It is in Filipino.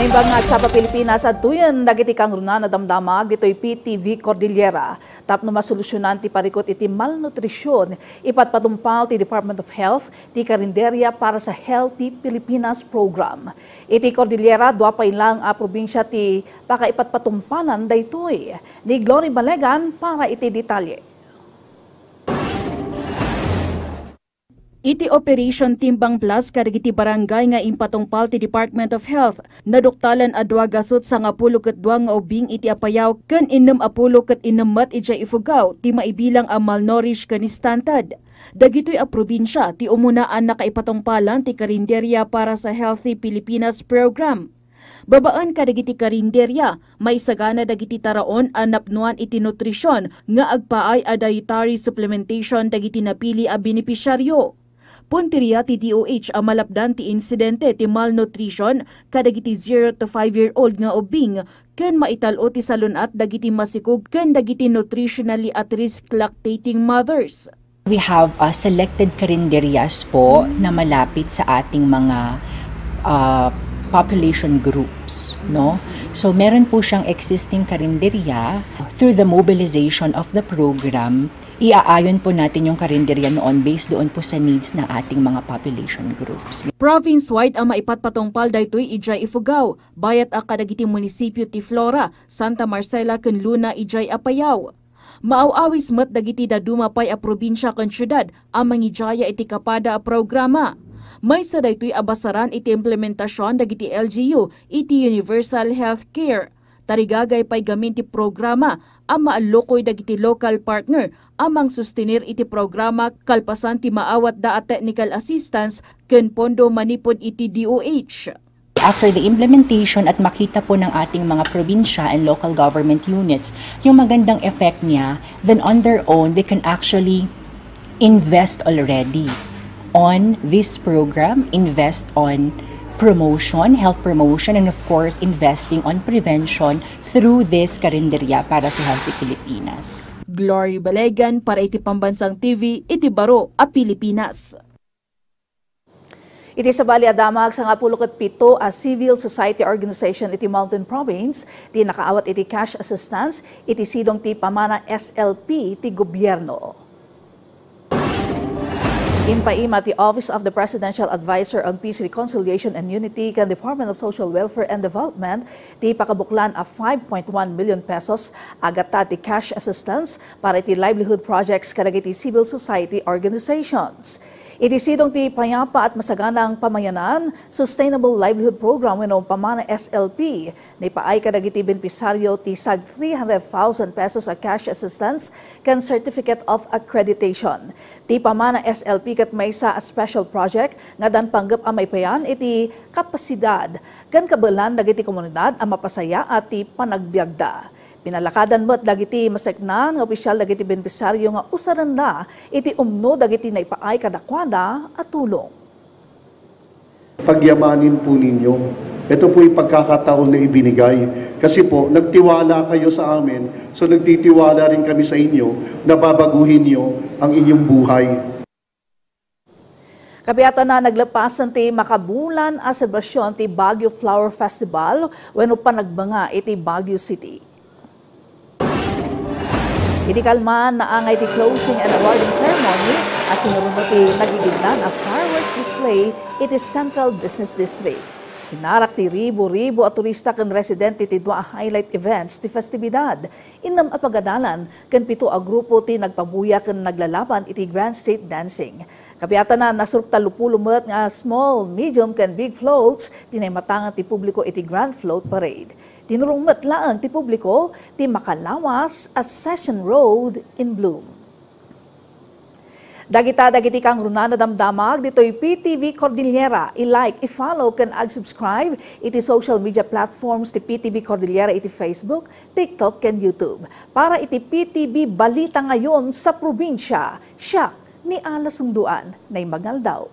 Naimbangag sa Pilipinas at tuyan dagiti kang runa na damdamag dito'y PTV Cordillera. Tapno masolusyonan ti parikot iti malnutrisyon ipatpatumpal ti Department of Health ti karinderya para sa Healthy Pilipinas program. Iti Cordillera duapay lang a probinsya ti pakaipatpatumpanan daytoy. Ni Glory Balegan para iti detalye. Iti Operation Timbang Plus kadagiti barangay nga impatungpal ti Department of Health naduktalan a 2 gasot sa 12 nga ubing iti Apayao ken 6 mat ijay Ifugao ti maibilang a malnourished ken stunted. Dagitoy a probinsya ti umunaan nakaipatungpalan ti karinderya para sa Healthy Pilipinas program. Babaan kadagiti karinderya, may sagana dagiti taraon a napnuan iti nutrisyon nga agpaay a dietary supplementation dagiti napili a benepisyaryo. Punteriya ti DOH a malapdan ti insidente ti malnutrition kadagiti 0 to 5-year-old nga ubing ken maitalo ti salunat dagiti masikog ken dagiti nutritionally at risk lactating mothers. We have selected karinderyas po na malapit sa ating mga population groups, no? So meron po siyang existing karinderya. Through the mobilization of the program, iaayon po natin yung karinderya noon based doon po sa needs ng ating mga population groups. Province-wide ang maipatpatungpal daytoy ijay Ifugao, bayat a kadagiti munisipyo ti Flora, Santa Marcela ken Luna ijay Apayao. Maaw-awis met dagiti dadumapay a probinsya ken syudad ang mangijaya iti kapada a programa. May sa daytoy abasaran iti implementasyon dagiti LGU iti Universal Health Care. Tarigagay pay gamin ti programa ang maalukoy dagiti local partner amang sustenir iti programa kalpasan ti maawat da at technical assistance ken pondo manipod iti DOH. After the implementation at makita po ng ating mga probinsya and local government units yung magandang effect niya, then on their own they can actually invest already on this program, invest on promotion, health promotion, and of course, investing on prevention through this karinderya para sa Healthy Pilipinas. Glory Balegan para iti Pambansang TV, iti Baro a Pilipinas. Iti sabali adamag sa 17 a civil society organization iti Mountain Province, di nakaawat iti cash assistance, iti sidong ti pamana SLP ti gobyerno. Inpaima ti Office of the Presidential Advisor on Peace, Reconciliation and Unity kan Department of Social Welfare and Development ti pakabuklan a 5.1 million pesos agata ti cash assistance para iti livelihood projects kadagiti civil society organizations. Iti sidong ti payapa at masaganang pamayanan, Sustainable Livelihood Program wenno pamana SLP, ni paay kadagiti benepisaryo ti sag 300,000 pesos a cash assistance kan Certificate of Accreditation. Ti pamana SLP ket maysa a special project nga dan panggep a maypayan iti kapasidad kan kabelan dagiti komunidad a mapasaya at ti panagbiagda. Pinalakadan mo't dagiti maseknan nga opisyal dagiti benepisaryo nga usaran na iti umno dagiti naipaay kadakwada at tulong. Pagyamanin po ninyo. Ito po yung pagkakataon na ibinigay. Kasi po, nagtiwala kayo sa amin, so nagtitiwala rin kami sa inyo na babaguhin nyo ang inyong buhay. Kabiyatan na naglapasan ti makabulan a selebrasyon ti Baguio Flower Festival wenno panagbanga iti Baguio City. Iti kalman na angay ti closing and awarding ceremony as sinurunod ti nagigidlan a fireworks display iti Central Business District. Hinarak ti ribo-ribo at turista kan residente ti dua highlight events ti festibidad. Innam a pagadalan kan 7 a grupo ti nagpabuya kan naglalaban iti Grand Street Dancing. Kabiyatan na nasurukta lupulumet nga small, medium kan big floats tinaymatangan ti publiko iti Grand Float Parade. Tinurungmet laang ti publiko ti makalawas as Session Road in bloom. Dagiti kang runana damdamag dito'y PTV Cordillera. I-like, i-follow, kan ag-subscribe iti social media platforms ti PTV Cordillera iti Facebook, TikTok, kan YouTube. Para iti PTV Balita ngayon sa probinsya, siya ni Ala Sungduan na Magaldaw.